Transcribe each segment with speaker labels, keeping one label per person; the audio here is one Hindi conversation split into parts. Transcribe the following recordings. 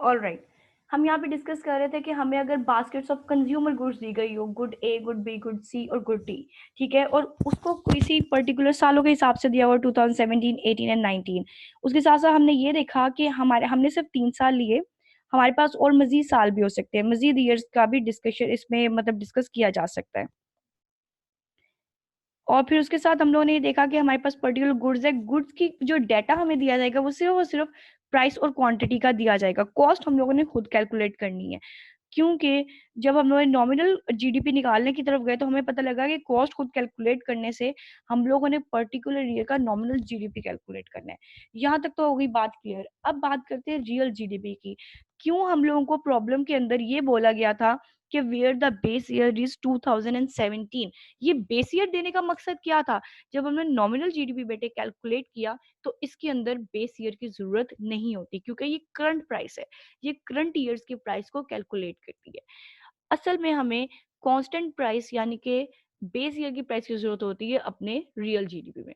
Speaker 1: ऑलराइट, हम यहाँ पे डिस्कस कर रहे थे कि हमें अगर बास्केट्स ऑफ कंज्यूमर गुड्स दी गई हो, गुड ए, गुड बी, गुड सी और गुड डी, ठीक है, और उसको किसी पर्टिकुलर सालों के हिसाब से दिया हुआ 2017, 18 एंड 19, उसके साथ साथ हमने ये देखा कि हमने सिर्फ 3 साल लिए, हमारे पास और मजीद साल भी हो सकते हैं, मजीद ईयर्स का भी डिस्कशन इसमें मतलब डिस्कस किया जा सकता है। और फिर उसके साथ हम लोगों ने ये देखा कि हमारे पास पर्टिकुलर गुड्स है, गुड्स की जो डाटा हमें दिया जाएगा वो सिर्फ प्राइस और क्वांटिटी का दिया जाएगा, कॉस्ट हम लोगों ने खुद कैलकुलेट करनी है। क्योंकि जब हम लोग नॉमिनल जीडीपी निकालने की तरफ गए तो हमें पता लगा कि कॉस्ट खुद कैलकुलेट करने से हम लोगों ने पर्टिकुलर ईयर का नॉमिनल जीडीपी कैलकुलेट करना है। यहाँ तक तो हो गई बात क्लियर। अब बात करते हैं रियल जीडीपी की। क्यों हम लोगों को प्रॉब्लम के अंदर ये बोला गया था कि where the base year is 2017? ये बेस ईयर देने का मकसद क्या था? जब हमने नॉमिनल जीडीपी बेटे कैलकुलेट किया तो इसके अंदर बेस ईयर की जरूरत नहीं होती, क्योंकि ये करंट प्राइस है, ये करंट ईयर्स के प्राइस को कैलकुलेट करती है। असल में हमें कांस्टेंट प्राइस यानी कि बेस ईयर की प्राइस की जरूरत होती है अपने रियल जीडीपी में।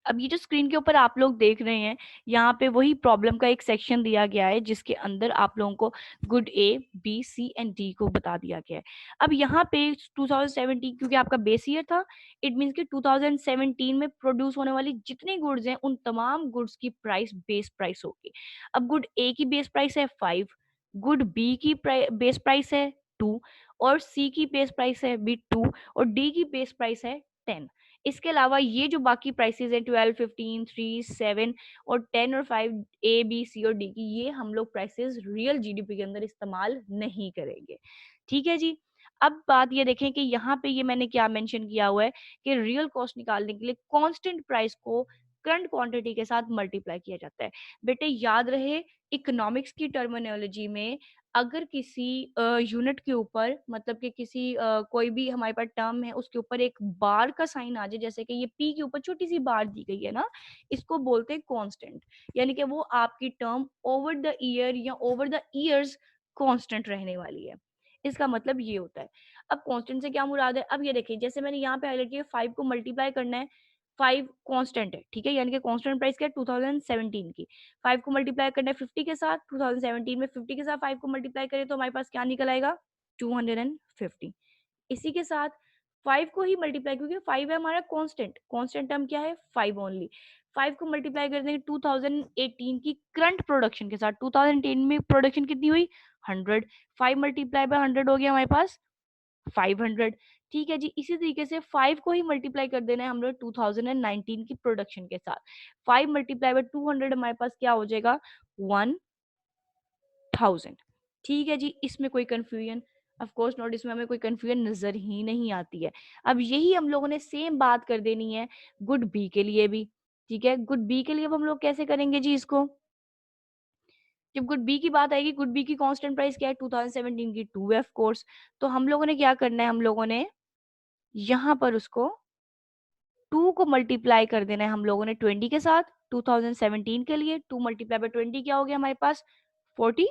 Speaker 1: अब ये जो स्क्रीन के ऊपर आप लोग देख रहे हैं, यहाँ पे वही प्रॉब्लम का एक सेक्शन दिया गया है जिसके अंदर आप लोगों को good A, B, C and D को बता दिया गया है। अब यहाँ पे 2017 क्योंकि आपका बेस ईयर था, इट मीन्स कि 2017 में प्रोड्यूस होने वाली जितनी गुड्स हैं उन तमाम गुड्स की प्राइस बेस प्राइस होगी। अब गुड ए की बेस प्राइस है 5, गुड बी की बेस प्राइस है 2, और सी की बेस प्राइस है भी 2, और डी की बेस प्राइस है 10। इसके अलावा ये जो बाकी प्राइसेस हैं 12, 15, 3, 7 और 10 और 5, ए, बी, सी और डी की, ये हम लोग प्राइसेस रियल जीडीपी के अंदर इस्तेमाल नहीं करेंगे। ठीक है जी। अब बात ये देखें कि यहाँ पे ये मैंने क्या मेंशन किया हुआ है कि रियल कॉस्ट निकालने के लिए कांस्टेंट प्राइस को करंट क्वांटिटी के साथ मल्टीप्लाई किया जाता है। बेटे याद रहे, इकोनॉमिक्स की टर्मिनोलॉजी में अगर किसी यूनिट के ऊपर मतलब कि किसी कोई भी हमारे पास टर्म है उसके ऊपर एक बार का साइन आ जाए, जैसे कि ये पी के ऊपर छोटी सी बार दी गई है ना, इसको बोलते हैं कांस्टेंट, यानी कि वो आपकी टर्म ओवर द ईयर या ओवर द ईयर्स कांस्टेंट रहने वाली है। इसका मतलब ये होता है। अब कांस्टेंट से क्या मुराद है? अब ये देखिए, जैसे मैंने यहाँ पे हाईलाइट किया 5 को मल्टीप्लाई करना है, 5 कांस्टेंट है, ठीक है, यानी कि कांस्टेंट प्राइस क्या है 2017 की। 5 को मल्टीप्लाई करना है 50 के साथ, 2017 में 50 के साथ 5 को मल्टीप्लाई करें तो हमारे पास क्या निकल आएगा? 250। इसी के साथ 5 को ही मल्टीप्लाई, क्योंकि 5 है हमारा कांस्टेंट, कांस्टेंट टर्म क्या है? 5 ओनली। 5 को मल्टीप्लाई कर देंगे 2018 की करंट प्रोडक्शन के साथ। 2018 में प्रोडक्शन कितनी हुई? 100। 5 मल्टीप्लाई बाय 100 हो गया हमारे पास 500। ठीक है जी। इसी तरीके से 5 को ही मल्टीप्लाई कर देना है हम लोग 2019 की प्रोडक्शन के साथ। 5 मल्टीप्लाई बाय 200 हमारे पास क्या हो जाएगा? 1000। ठीक है जी। इसमें कोई कंफ्यूजन? ऑफ कोर्स नॉट, इसमें हमें कोई कंफ्यूजन नजर ही नहीं आती है। अब यही हम लोगों ने सेम बात कर देनी है गुड बी के लिए भी। ठीक है, गुड बी के लिए अब हम लोग कैसे करेंगे जी इसको? जब गुड बी की बात आएगी, गुड बी की कांस्टेंट प्राइस क्या है 2017 की? 2 है ऑफ कोर्स। तो हम लोगों ने क्या करना है, हम लोगों ने यहाँ पर उसको 2 को मल्टीप्लाई कर देना है हम लोगों ने 20 के साथ। 2017 के लिए 2 मल्टीप्लाई बाय 20 क्या हो गया हमारे पास? 40।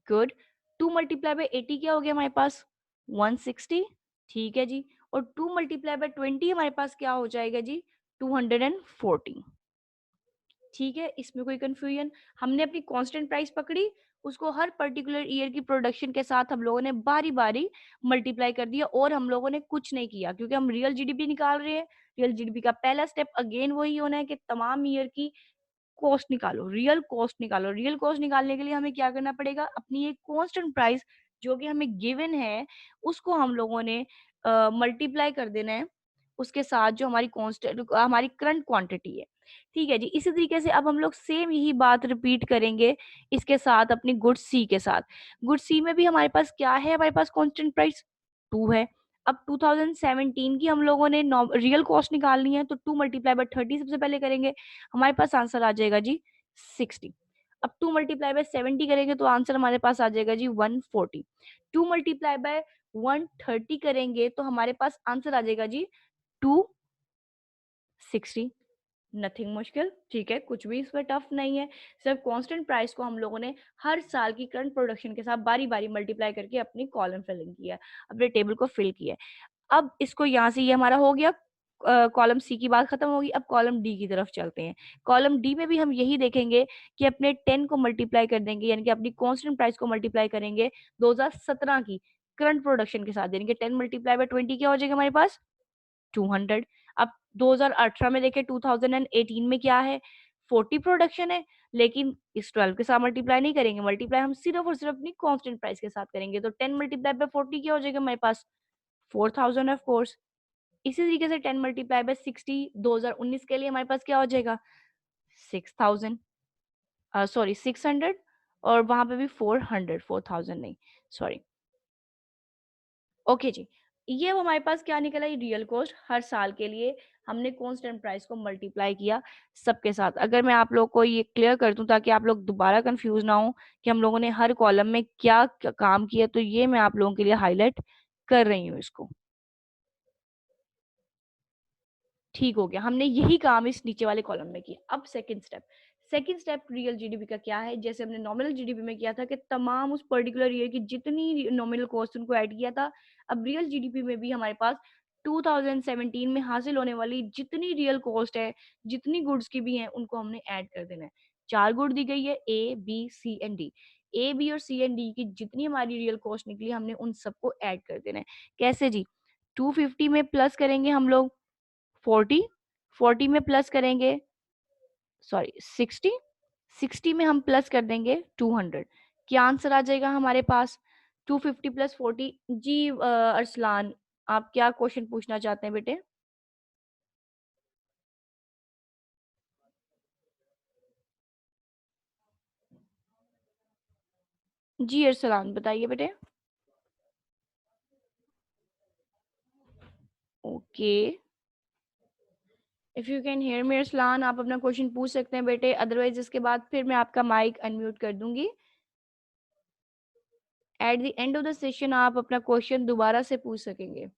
Speaker 1: गुड। 2 मल्टीप्लाई बाय 80 क्या हो गया हमारे पास? 160। ठीक है जी। और 2 मल्टीप्लाई बाय 20 हमारे पास क्या हो जाएगा जी? 240। ठीक है, इसमें कोई कंफ्यूजन? हमने अपनी कांस्टेंट प्राइस पकड़ी, उसको हर पर्टिकुलर ईयर की प्रोडक्शन के साथ हम लोगों ने बारी बारी मल्टीप्लाई कर दिया, और हम लोगों ने कुछ नहीं किया क्योंकि हम रियल जीडीपी निकाल रहे हैं। रियल जीडीपी का पहला स्टेप अगेन वही होना है कि तमाम ईयर की कॉस्ट निकालो, रियल कॉस्ट निकालो। रियल कॉस्ट निकालने के लिए हमें क्या करना पड़ेगा? अपनी एक कांस्टेंट प्राइस जो कि हमें गिवन है उसको हम लोगों ने मल्टीप्लाई कर देना है उसके साथ जो हमारी कांस्टेंट हमारी करंट क्वांटिटी है। ठीक है जी। इसी तरीके से अब हम लोग सेम यही बात रिपीट करेंगे इसके साथ अपनी गुड सी के साथ। गुड सी में भी हमारे पास क्या है? हमारे पास कांस्टेंट प्राइस 2 है। अब 2017 की हम लोगों ने रियल कॉस्ट निकालनी है तो 2 मल्टीप्लाई बाय 30 सबसे पहले करेंगे, हमारे पास आंसर आ जाएगा जी 60। अब 2 मल्टीप्लाई बाय 70 करेंगे तो आंसर हमारे पास आ जाएगा जी 140। 2 मल्टीप्लाई बाय 130 करेंगे तो हमारे पास आंसर आ जाएगा जी 260। नथिंग मुश्किल, ठीक है, कुछ भी इसमें टफ नहीं है। सिर्फ कांस्टेंट प्राइस को हम लोगों ने हर साल की करंट प्रोडक्शन के साथ बारी बारी मल्टीप्लाई करके अपनी कॉलम फिलिंग किया है, अपने टेबल को फिल किया है। अब इसको यहाँ से ये हमारा हो गया कॉलम सी की बात खत्म होगी, अब कॉलम डी की तरफ चलते हैं। कॉलम डी में भी हम यही देखेंगे कि अपने 10 को मल्टीप्लाई कर देंगे, यानी कि अपनी कांस्टेंट प्राइस को मल्टीप्लाई करेंगे 2017 की करंट प्रोडक्शन के साथ, यानी कि 10 मल्टीप्लाई बाय 20 क्या हो जाएगा हमारे पास 200। अब 2018 में देखें, 2018 में क्या है 40 प्रोडक्शन है, लेकिन इस 12 के साथ मल्टीप्लाई नहीं करेंगे, मल्टीप्लाई हम सिर्फ और सिर्फ अपनी कांस्टेंट प्राइस के साथ करेंगे। तो 10 मल्टीप्लाई बाय 40 क्या हो जाएगा हमारे पास 4000 ऑफ कोर्स। इसी तरीके से 10 मल्टीप्लाई बाय 60 2019 के लिए हमारे पास क्या हो जाएगा 6000, सॉरी 600, और वहां पे भी 400, 4000 नहीं, सॉरी। ओके जी, ये वो हमारे पास क्या निकला, ये रियल कॉस्ट हर साल के लिए हमने कांस्टेंट प्राइस को मल्टीप्लाई किया सबके साथ। अगर मैं आप लोग को ये क्लियर कर दूं ताकि आप लोग दोबारा कंफ्यूज ना हो कि हम लोगों ने हर कॉलम में क्या काम किया, तो ये मैं आप लोगों के लिए हाईलाइट कर रही हूँ इसको। ठीक हो गया, हमने यही काम इस नीचे वाले कॉलम में किया। अब सेकंड स्टेप रियल जीडीपी का क्या है, जैसे हमने नॉमिनल जीडीपी में किया था कि तमाम उस पर्टिकुलर ईयर की जितनी नॉमिनल कॉस्ट उनको ऐड किया था, अब रियल जीडीपी में भी हमारे पास 2017 में हासिल होने वाली जितनी रियल कॉस्ट है, जितनी गुड्स की भी है, उनको हमने ऐड कर देना है। 4 गुड दी गई है, A B C and D. A B और सी एंड डी की जितनी हमारी रियल कॉस्ट निकली, हमने उन सबको ऐड कर देना है। कैसे जी, 250 में प्लस करेंगे हम लोग 40, 40 में प्लस करेंगे, सॉरी 60, 60 में हम प्लस कर देंगे 200। क्या आंसर आ जाएगा हमारे पास 250 प्लस 40। जी अरसलान, आप क्या क्वेश्चन पूछना चाहते हैं बेटे? जी अरसलान बताइए बेटे। Okay, if you can hear me Arsalan, आप अपना क्वेश्चन पूछ सकते हैं बेटे, अदरवाइज इसके बाद फिर मैं आपका माइक अनम्यूट कर दूंगी। At the end of the session आप अपना क्वेश्चन दोबारा से पूछ सकेंगे।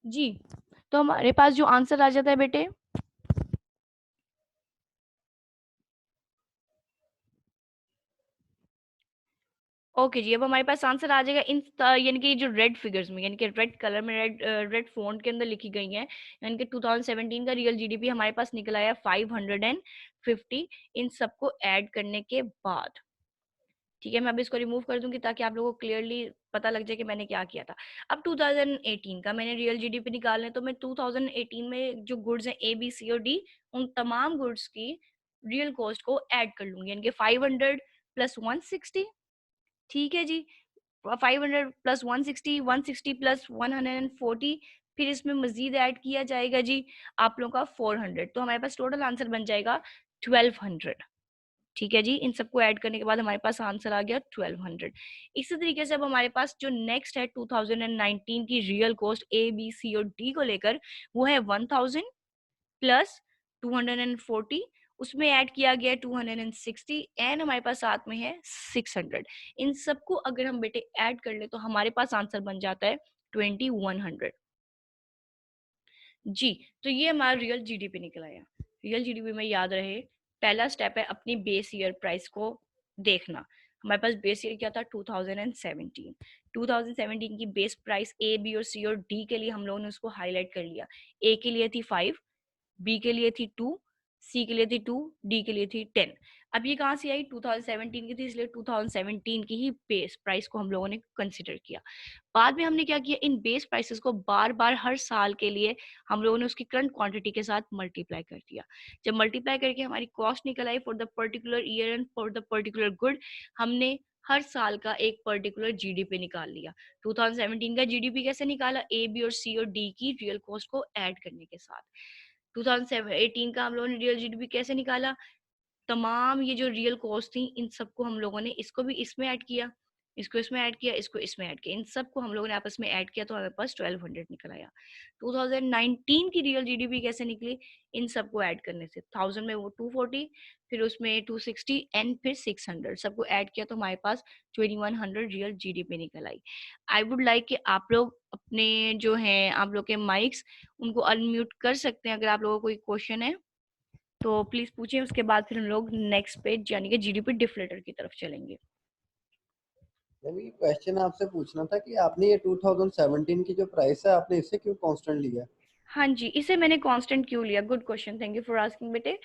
Speaker 1: जी, तो हमारे पास जो आंसर आ जाता है बेटे, ओके जी, अब हमारे पास आंसर आ जाएगा इन यानी कि जो रेड फिगर्स में, यानी कि रेड कलर में, रेड फॉन्ट के अंदर लिखी गई हैं, यानी कि 2017 का रियल जीडीपी हमारे पास निकला है 550 इन सबको ऐड करने के बाद। ठीक है, मैं अब इसको रिमूव कर दूंगी ताकि आप लोगों को क्लियरली पता लग जाए कि मैंने क्या किया था। अब 2018 का मैंने रियल जीडीपी निकालना है, तो मैं 2018 में जो गुड्स हैं ए बी सी और डी, उन तमाम गुड्स की रियल कॉस्ट को ऐड कर लूंगी, यानी कि 500 प्लस 160। ठीक है जी, 500 प्लस 160, 160 प्लस 140, फिर इसमें मजीद ऐड किया जाएगा जी आप लोगों का 400, तो हमारे पास टोटल आंसर बन जाएगा 1200। ठीक है जी, इन सबको ऐड करने के बाद हमारे पास आंसर आ गया 1200। इसी तरीके से अब हमारे पास जो नेक्स्ट है 2019 की real cost A B C और डी को लेकर, वो है 1000 प्लस 240, उसमें ऐड किया गया 260 एंड हमारे पास साथ में है 600। इन सबको अगर हम बेटे ऐड कर ले तो हमारे पास आंसर बन जाता है 2100। जी, तो ये हमारा रियल जीडीपी निकल आया। रियल जीडीपी में याद रहे, पहला स्टेप है अपनी बेस ईयर प्राइस को देखना। हमारे पास बेस ईयर क्या था 2017। 2017 की बेस प्राइस ए बी और सी और डी के लिए हम लोगों ने उसको हाईलाइट कर लिया। ए के लिए थी 5, बी के लिए थी 2, सी के लिए थी 2, डी के लिए थी 10। अब ये कहाँ से आई 2017 की थी, इसलिए 2017 की ही बेस प्राइस को हम लोगों ने कंसिडर किया। बाद में हमने क्या किया, इन बेस प्राइसेस को बार बार हर साल के लिए हम लोगों ने उसकी करंट क्वांटिटी के साथ मल्टीप्लाई कर दिया। जब मल्टीप्लाई करके हमारी कॉस्ट निकल आई for the particular year and for the particular good, हमने हर साल का एक पर्टिकुलर जीडीपी निकाल लिया। 2017 का जीडीपी कैसे निकाला, ए बी और सी और डी की रियल कॉस्ट को ऐड करने के साथ। 2018 का हम लोगों ने रियल जीडीपी कैसे निकाला, तमाम ये जो रियल कॉस्ट थी इन सबको हम लोगों ने इसको भी इसमें ऐड किया, इसको इसमें ऐड किया, इसको इसमें ऐड किया, इन सबको हम लोगों ने आपस में ऐड किया, तो हमारे पास 1200 निकल आया। 2019 की रियल जीडीपी कैसे निकली, इन सबको ऐड करने से 1000 में वो 240, फिर उसमें 260 एंड फिर 600 सबको ऐड किया, तो हमारे पास 2100 रियल जीडीपी निकल आई। आई वुड लाइक कि आप लोग अपने जो हैं आप लोग के माइक्स उनको अनम्यूट कर सकते हैं, अगर आप लोगों को कोई क्वेश्चन है तो प्लीज पूछिए, उसके बाद फिर हम लोग नेक्स्ट पेज यानी कि जीडीपी डिफलेटर की तरफ चलेंगे।
Speaker 2: अभी क्वेश्चन आपसे पूछना था कि आपने ये 2017 की जो प्राइस है आपने इसे क्यों कांस्टेंट लिया?
Speaker 1: हाँ जी, इसे मैंने कांस्टेंट क्यों लिया? Good question, thank you for asking बेटे।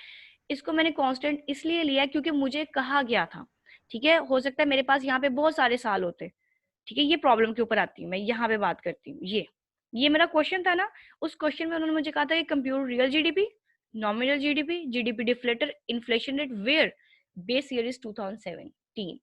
Speaker 1: इसको मैंने कांस्टेंट इसलिए लिया क्योंकि मुझे कहा गया था, ठीक है, हो सकता है मेरे पास यहाँ पे बहुत सारे साल होते, ठीक है, ये प्रॉब्लम के ऊपर आती हूँ मैं, यहाँ पे बात करती हूँ। ये मेरा क्वेश्चन था ना, उस क्वेश्चन में उन्होंने मुझे कहा था कि compute real GDP, nominal GDP, GDP deflator, inflation rate, where base year is 2017।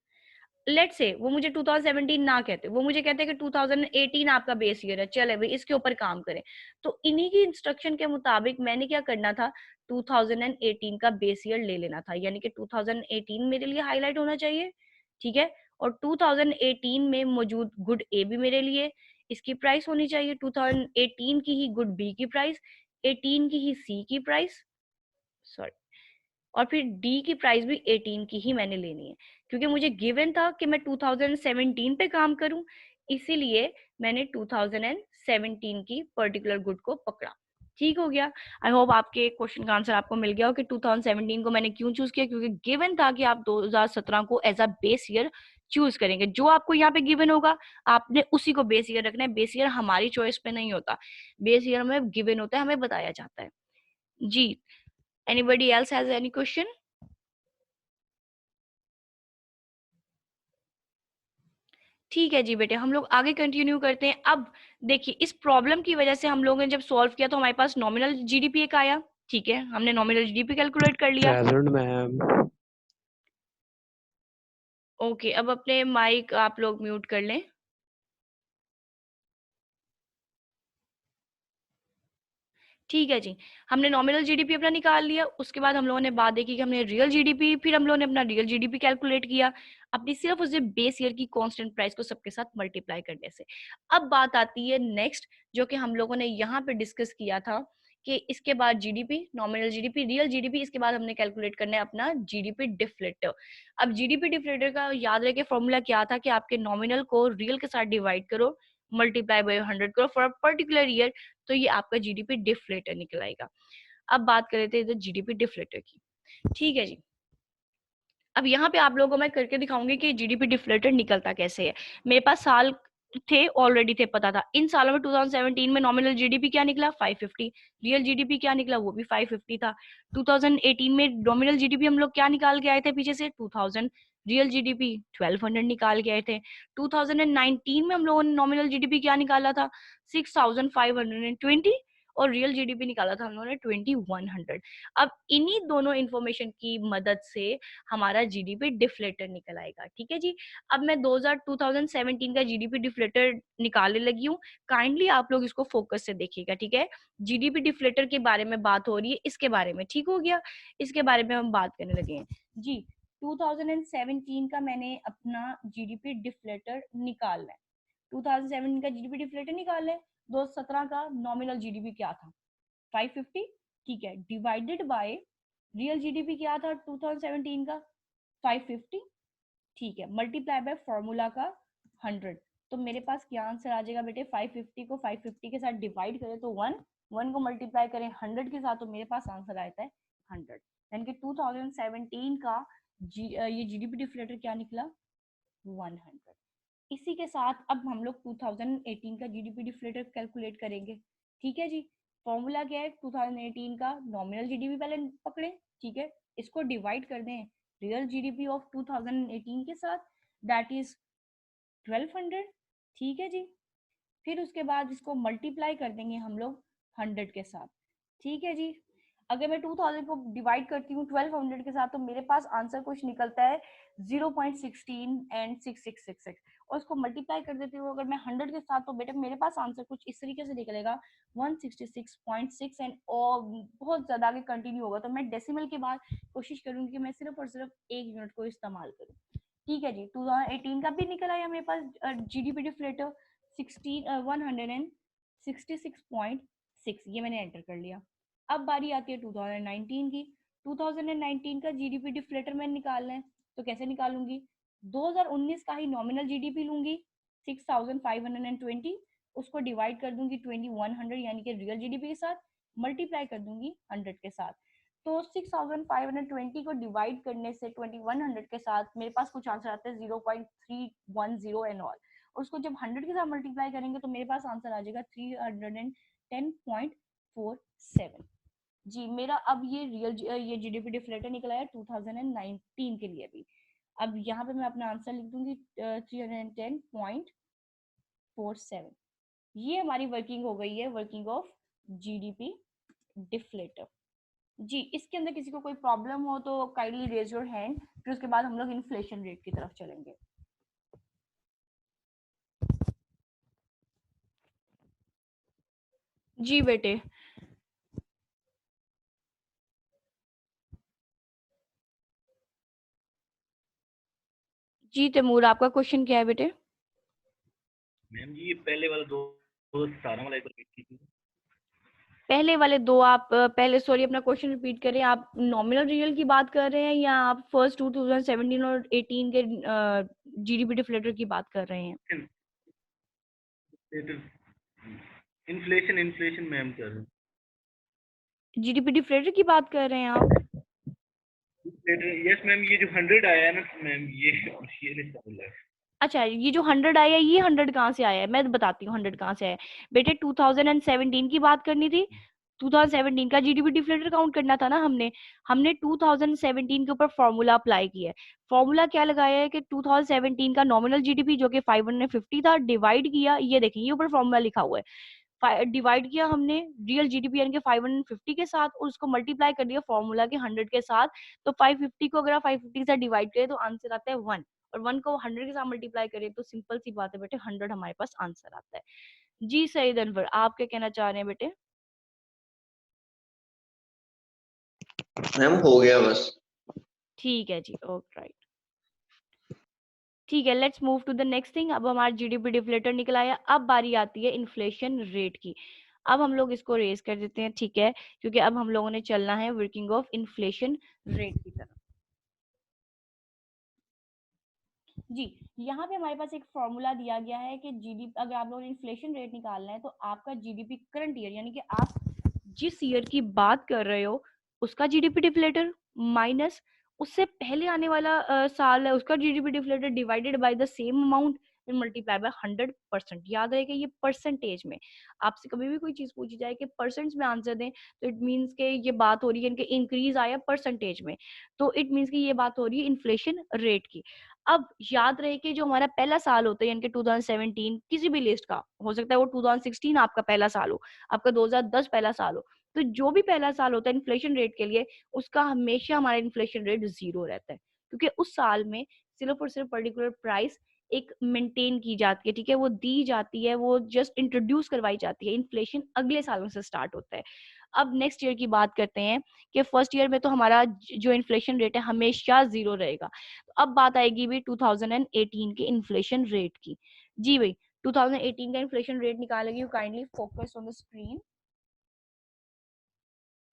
Speaker 1: Late से वो मुझे 2017 ना कहते, वो मुझे कहते हैं कि 2018 आपका बेस ईयर है, चले भाई इसके ऊपर काम करें। तो इन्हीं की इंस्ट्रक्शन के मुताबिक मैंने क्या करना था, 2018 का बेस ईयर ले लेना था, यानी कि 2018 मेरे लिए हाईलाइट होना चाहिए, ठीक है। और 2018 में मौजूद गुड ए भी मेरे लिए इसकी प्राइस होनी चाहिए, 2018 की ही गुड बी की प्राइस, 18 की ही सी की प्राइस, सॉरी, और फिर डी की प्राइस भी 18 की ही मैंने लेनी है, क्योंकि मुझे गिवन था कि मैं 2017 पे काम करूं, इसीलिए मैंने 2017 की पर्टिकुलर गुड को पकड़ा। ठीक हो गया। आई होप आपके क्वेश्चन का आंसर आपको मिल गया हो कि 2017 को मैंने क्यों चूज किया, क्योंकि गिवन था कि आप 2017 को as a base year choose करेंगे। जो आपको यहाँ पे गिवन होगा आपने उसी को बेस ईयर रखना है। बेस ईयर हमारी चॉइस पे नहीं होता, बेस ईयर हमें गिवन होता है, हमें बताया जाता है। जी, anybody else has any question? ठीक है जी बेटे, हम लोग आगे कंटिन्यू करते हैं। अब देखिए, इस प्रॉब्लम की वजह से हम लोगों ने जब सॉल्व किया तो हमारे पास नॉमिनल जीडीपी एक आया, ठीक है, हमने नॉमिनल जीडीपी कैलकुलेट कर लिया।
Speaker 3: Present ma'am.
Speaker 1: ओके, अब अपने माइक आप लोग म्यूट कर लें। ठीक है जी, हमने नॉमिनल जीडीपी अपना निकाल लिया। उसके बाद हम लोगों ने बात देखी कि हमने रियल जीडीपी, फिर हम लोगों ने अपना रियल जीडीपी कैलकुलेट किया अपनी सिर्फ उसे बेस ईयर की कांस्टेंट प्राइस को सबके साथ मल्टीप्लाई करने से। अब बात आती है नेक्स्ट, जो कि हम लोगों ने यहाँ पे डिस्कस किया था कि इसके बाद GDP, nominal GDP, real GDP, इसके बाद हमने कैलकुलेट करना है अपना जीडीपी डिफ्लेटर। अब जीडीपी डिफ्लेटर का याद रखे फॉर्मूला क्या था कि आपके नॉमिनल को रियल के साथ डिवाइड करो, मल्टीप्लाई बाय 100 करो फॉर अ पर्टिकुलर ईयर, तो ये आपका जीडीपी डिफ्लेटर निकल आएगा। अब बात कर लेते हैं इधर जीडीपी डिफ्लेटर की। ठीक है जी, अब यहाँ पे आप लोगों को मैं करके दिखाऊंगी कि जीडीपी डिफ्लेटर निकलता कैसे है। मेरे पास साल थे, ऑलरेडी थे, पता था। इन सालों में 2017 में नॉमिनल जीडीपी क्या निकला, 550। रियल जीडीपी क्या निकला, वो भी 550 था। 2018 में नॉमिनल जीडीपी हम लोग क्या निकाल के आए थे पीछे से, 2000। रियल जीडीपी 1200 निकाल के आए थे। 2019 में हम लोगों ने नॉमिनल जीडीपी क्या निकाला था, 6520, और रियल जीडीपी निकाला था हम लोगों ने 2100। अब इन्हीं दोनों इंफॉर्मेशन की मदद से हमारा जीडीपी डिफ्लेटर निकल आएगा। ठीक है जी, अब मैं 2017 का जीडीपी डिफ्लेटर निकालने लगी हूँ। काइंडली आप लोग इसको फोकस से देखिएगा, ठीक है। जीडीपी डिफ्लेटर के बारे में बात हो रही है, इसके बारे में, ठीक हो गया, इसके बारे में हम बात करने लगे हैं जी। 2017 का मैंने अपना जीडीपी डिफ्लेटर निकालना है। 2017 का जीडीपी डिफ्लेटर निकालना है। 2017 का नॉमिनल जीडीपी क्या था, 550, ठीक है, डिवाइडेड बाय रियल जीडीपी क्या था 2017 का, 550, ठीक है, मल्टीप्लाई बाय फॉर्मूला का 100। तो मेरे पास क्या आंसर आ जाएगा बेटे, 550 को 550 के साथ डिवाइड करें तो 1, 1 को मल्टीप्लाई करें 100 के साथ, तो मेरे पास आंसर आता है 100। यानी कि 2017 का ये जीडीपी डिफ्लेटर क्या निकला, 100। इसी के साथ अब हम लोग 2018 का जीडीपी डिफ्लेटर कैलकुलेट करेंगे। ठीक है जी, फॉर्मूला क्या है, 2018 का नॉमिनल जीडीपी पहले पकड़े, ठीक है, इसको डिवाइड कर दें रियल जीडीपी ऑफ 2018 के साथ, दैट इज 1200। ठीक है जी, फिर उसके बाद इसको मल्टीप्लाई कर देंगे हम लोग 100 के साथ। ठीक है जी, अगर मैं 2000 को डिवाइड करती हूँ 1200 के साथ, तो मेरे पास आंसर कुछ निकलता है 0.16 एंड 6666, और उसको मल्टीप्लाई कर देती हूँ अगर मैं 100 के साथ, तो बेटा मेरे पास आंसर कुछ इस तरीके से निकलेगा 166.6 एंड, और बहुत ज्यादा आगे कंटिन्यू होगा। तो मैं डेसिमल के बाद कोशिश करूंगी कि मैं सिर्फ और सिर्फ एक यूनिट को इस्तेमाल करूँ। ठीक है जी, 2018 का भी निकल आया मेरे पास जीडीपी डिफ्लेटर 166.6, ये मैंने एंटर कर लिया। अब बारी आती है 2019 की। 2019 का जीडीपी डिफ्लेटर मैंने निकालना है, तो कैसे निकालूंगी, 2019 का ही नॉमिनल जीडीपी लूंगी 6520, उसको डिवाइड कर दूंगी 2100 यानी कि रियल जीडीपी के साथ, मल्टीप्लाई कर दूंगी 100 के साथ। तो 6520 को डिवाइड करने से 2100 के साथ मेरे पास कुछ आंसर आते हैं 0.310 एंड ऑल। उसको जब 100 के साथ मल्टीप्लाई करेंगे तो मेरे पास आंसर आ जाएगा 310.47। जी मेरा अब ये ये जीडीपी डिफ्लेटर निकला है 2019 के लिए भी। अब यहाँ पे मैं अपना आंसर लिख दूंगी 310.47। ये हमारी वर्किंग हो गई है, वर्किंग ऑफ जीडीपी डिफ्लेटर। जी इसके अंदर किसी को कोई प्रॉब्लम हो तो काइंडली रेज योर हैंड, फिर उसके बाद हम लोग इन्फ्लेशन रेट की तरफ चलेंगे। जी बेटे। जी तैमूर आपका क्वेश्चन क्या है बेटे?
Speaker 3: मैम जी ये पहले वाला दो सारा वाला एक बार repeat कीजिए।
Speaker 1: पहले वाले दो आप पहले सॉरी अपना क्वेश्चन रिपीट करें। आप नॉमिनल रियल की बात कर रहे हैं या आप फर्स्ट 2017 और 18 के जीडीपी डिफ्लेटर की बात कर रहे हैं?
Speaker 3: इन्फ्लेशन इन्फ्लेशन मैम कर रहे हैं।
Speaker 1: जीडीपी डिफ्लेटर की बात कर रहे हैं आप?
Speaker 3: यस मैम, ये जो 100 आया है ना मैम, ये नहीं समझ रहा है।
Speaker 1: अच्छा ये जो 100 आया है, ये 100 कहाँ से आया है मैं बताती हूँ 100 कहाँ से आया है। बेटे 2017 की बात करनी थी, 2017 का जीडीपी डिफ्लेटर काउंट करना था ना हमने। हमने 2017 के ऊपर फॉर्मूला अप्लाई किया है। फॉर्मूला क्या लगाया है कि 2017 का नॉमिनल जीडीपी जो कि 550 था, डिवाइड किया, ये देखिए ये ऊपर फॉर्मूला लिखा हुआ है, डिवाइड किया हमने रियल जीडीपी यानी कि 550 के साथ और उसको मल्टीप्लाई कर दिया फॉर्मूला के 100 के साथ। तो 550 को अगर आप 550 से डिवाइड करें तो आंसर आता है 1, और 1 को 100 के साथ मल्टीप्लाई करें तो सिंपल सी बात है बेटे 100 हमारे पास आंसर आता है। जी सईद अनवर आप क्या कहना चाह रहे हैं बेटे?
Speaker 4: मैम हो गया बस।
Speaker 1: ठीक है जी, ओके राइट। ठीक है let's move to the next thing. अब हमारा जीडीपी डिफ्लेटर निकला है, अब बारी आती है इन्फ्लेशन रेट की। अब हम लोग इसको रेज कर देते हैं, ठीक है, क्योंकि अब हम लोगों ने चलना है वर्किंग ऑफ इन्फ्लेशन रेट की तरफ। जी यहाँ पे हमारे पास एक फॉर्मूला दिया गया है कि जीडीपी, अगर आप लोगों ने इन्फ्लेशन रेट निकालना है तो आपका जीडीपी करंट ईयर यानी कि आप जिस ईयर की बात कर रहे हो उसका जीडीपी डिफ्लेटर माइनस उससे पहले आने वाला साल है उसका GDP deflator divided by the same amount multiply by 100%। याद रहेगा ये परसेंटेज में। आपसे कभी भी कोई चीज पूछी जाए कि परसेंट में आंसर दें तो इट मीन्स के ये बात हो रही है इनके इंक्रीज आया परसेंटेज में, तो इट मीन्स की ये बात हो रही है इन्फ्लेशन रेट की। अब याद रहे कि जो हमारा पहला साल होता है यानी कि 2017 किसी भी लिस्ट का हो सकता है, वो 2016 आपका पहला साल हो, आपका 2010 पहला साल हो, तो जो भी पहला साल होता है इन्फ्लेशन रेट के लिए उसका हमेशा हमारा इन्फ्लेशन रेट 0 रहता है, क्योंकि उस साल में सिर्फ और सिर्फ पर्टिकुलर प्राइस एक मेंटेन की जाती है, ठीक है, वो दी जाती है, वो जस्ट इंट्रोड्यूस करवाई जाती है। इन्फ्लेशन अगले सालों से स्टार्ट होता है। अब नेक्स्ट ईयर की बात करते हैं कि फर्स्ट ईयर में तो हमारा जो इन्फ्लेशन रेट है हमेशा 0 रहेगा। तो अब बात आएगी भी 2018 के इन्फ्लेशन रेट की। जी भाई 2018 का इन्फ्लेशन रेट निकालेगी, you kindly focus on the screen.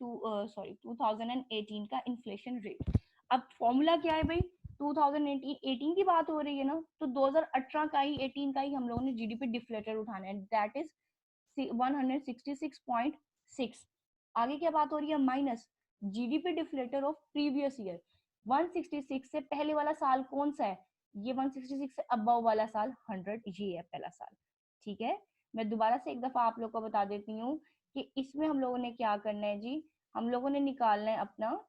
Speaker 1: 2018 का इन्फ्लेशन रेट। अब फॉर्मूला क्या है भाई, 2018 की बात हो रही है ना, तो 2018 का ही 18 का ही हम लोगों ने जीडीपी डिफ्लेटर उठाना है, दैट इज 166.6। आगे क्या बात हो रही है, minus GDP deflator of previous year. 166 से पहले वाला साल कौन सा है, ये 166 से अबव वाला साल 100, ये है पहला साल। ठीक है, मैं दोबारा से एक दफा आप लोग को बता देती हूँ कि इसमें हम लोगों ने क्या करना है जी, हम लोगों ने निकालना है अपना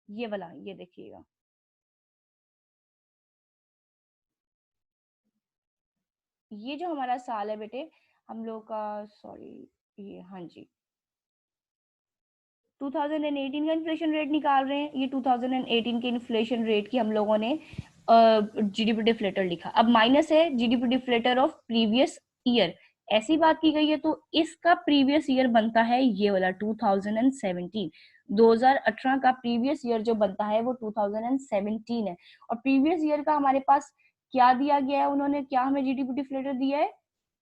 Speaker 1: ये वाला, ये देखिएगा ये जो हमारा साल है बेटे हम लोग का, सॉरी ये, हाँ जी 2018 का इन्फ्लेशन रेट निकाल रहे हैं, ये 2018 के इन्फ्लेशन रेट की हम लोगों ने जीडीपी डिफ्लेटर लिखा। अब माइनस है GDP deflator of previous year, ऐसी बात की गई है तो इसका प्रीवियस ईयर बनता है ये वाला 2017। 2018 का प्रीवियस ईयर जो बनता है वो 2017 है, और प्रीवियस ईयर का हमारे पास क्या दिया गया है, उन्होंने क्या हमें जीडीपी डिफ्लेटर दिया है,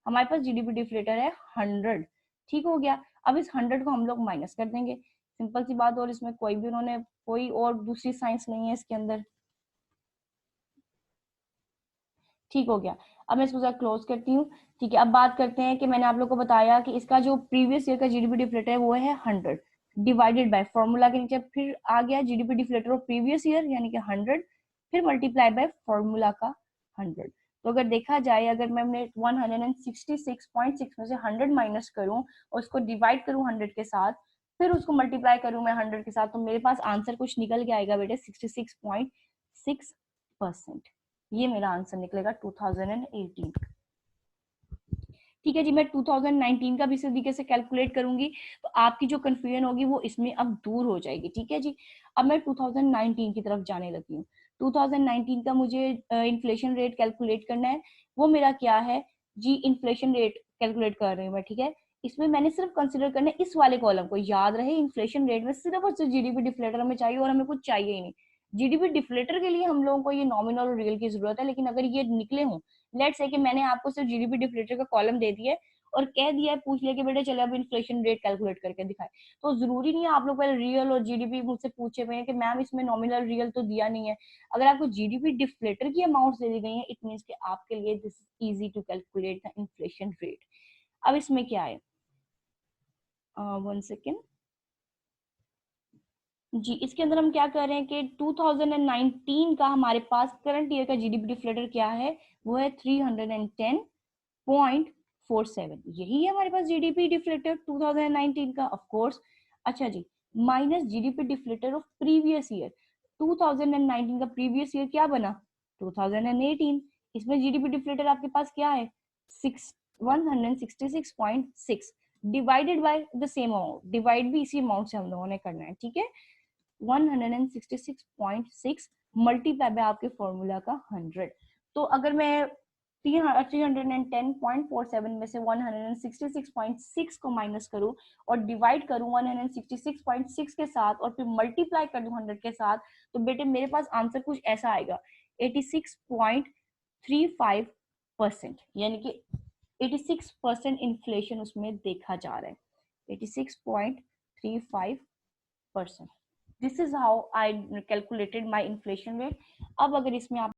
Speaker 1: हमारे पास जीडीपी डिफ्लेटर है 100। ठीक हो गया, अब इस 100 को हम लोग माइनस कर देंगे, सिंपल सी बात, और इसमें कोई भी उन्होंने कोई और दूसरी साइंस नहीं है इसके अंदर। ठीक हो गया, अब मैं इसको क्लोज करती हूँ। ठीक है, अब बात करते हैं कि मैंने आप लोग को बताया कि इसका जो प्रीवियस ईयर का जीडीपी डिफ्लेटर है वो है 100। डिवाइडेड बाय फॉर्मूला के नीचे फिर आ गया GDP deflator of previous year यानी कि 100, फिर मल्टीप्लाई बाय फॉर्मूला का 100। तो अगर देखा जाए, अगर मैं 166.6 में से 100 माइनस करूं और उसको डिवाइड करूं 100 के साथ, फिर उसको मल्टीप्लाई करूं मैं 100 के साथ, तो मेरे पास आंसर कुछ निकल के आएगा बेटे 66.6%। ये मेरा आंसर निकलेगा 2018। ठीक है जी, मैं 2019 का भी इसी तरीके से कैलकुलेट करूंगी, तो आपकी जो कंफ्यूजन होगी वो इसमें अब दूर हो जाएगी। ठीक है जी, अब मैं 2019 की तरफ जाने लगी हूँ। 2019 का मुझे इन्फ्लेशन रेट कैलकुलेट करना है। वो मेरा क्या है जी, इन्फ्लेशन रेट कैलकुलेट कर रही हूँ मैं। ठीक है, इसमें मैंने सिर्फ कंसिडर करना है इस वाले कॉलम को। याद रहे, इन्फ्लेशन रेट में सिर्फ और सिर्फ जीडीपी डिफ्लेटर हमें चाहिए और हमें कुछ चाहिए ही नहीं। जीडीपी डिफ्लेटर के लिए हम लोगों को ये नॉमिनल और रियल की जरूरत है, लेकिन अगर ये निकले हों, लेट्स से कि मैंने आपको सिर्फ जीडीपी डिफ्लेटर का कॉलम दे दिया है और कह दिया है, पूछ लिया कि बेटे चले अब इन्फ्लेशन रेट कैलकुलेट करके दिखाए, तो जरूरी नहीं है आप लोग पहले रियल और जीडीपी मुझसे पूछे हुए हैं कि मैम इसमें नॉमिनल रियल तो दिया नहीं है। अगर आपको जीडीपी डिफ्लेटर की अमाउंट दे दी गई है, इट मींस कि आपके लिए this is easy to calculate the inflation rate. अब इसमें क्या है, 1 सेकेंड जी, इसके अंदर हम क्या कर रहे हैं कि 2019 का हमारे पास करंट ईयर का जीडीपी डिफ्लेटर क्या है, वो है 310.47। यही है हमारे पास जीडीपी डिफ्लेटर 2019 का, ऑफ कोर्स। अच्छा जी, minus GDP deflator of previous year. 2019 का प्रीवियस ईयर क्या बना, 2018। इसमें जीडीपी डिफ्लेटर आपके पास क्या है, 166.6 divided by the same amount. Divide भी इसी अमाउंट से हम लोगों ने करना है। ठीक है, 166.6 मल्टीप्लाई बाय आपके फॉर्मूला का 100। तो अगर मैं 310.47 में से 166.6 को माइनस करूं और डिवाइड करूं 166.6 के साथ और फिर मल्टीप्लाई कर दूं 100 के साथ, तो बेटे मेरे पास आंसर कुछ ऐसा आएगा 86.35%, यानी कि 86% इन्फ्लेशन उसमें देखा जा रहा है, 86.35%। This is how I calculated my inflation rate। अब अगर इसमें आप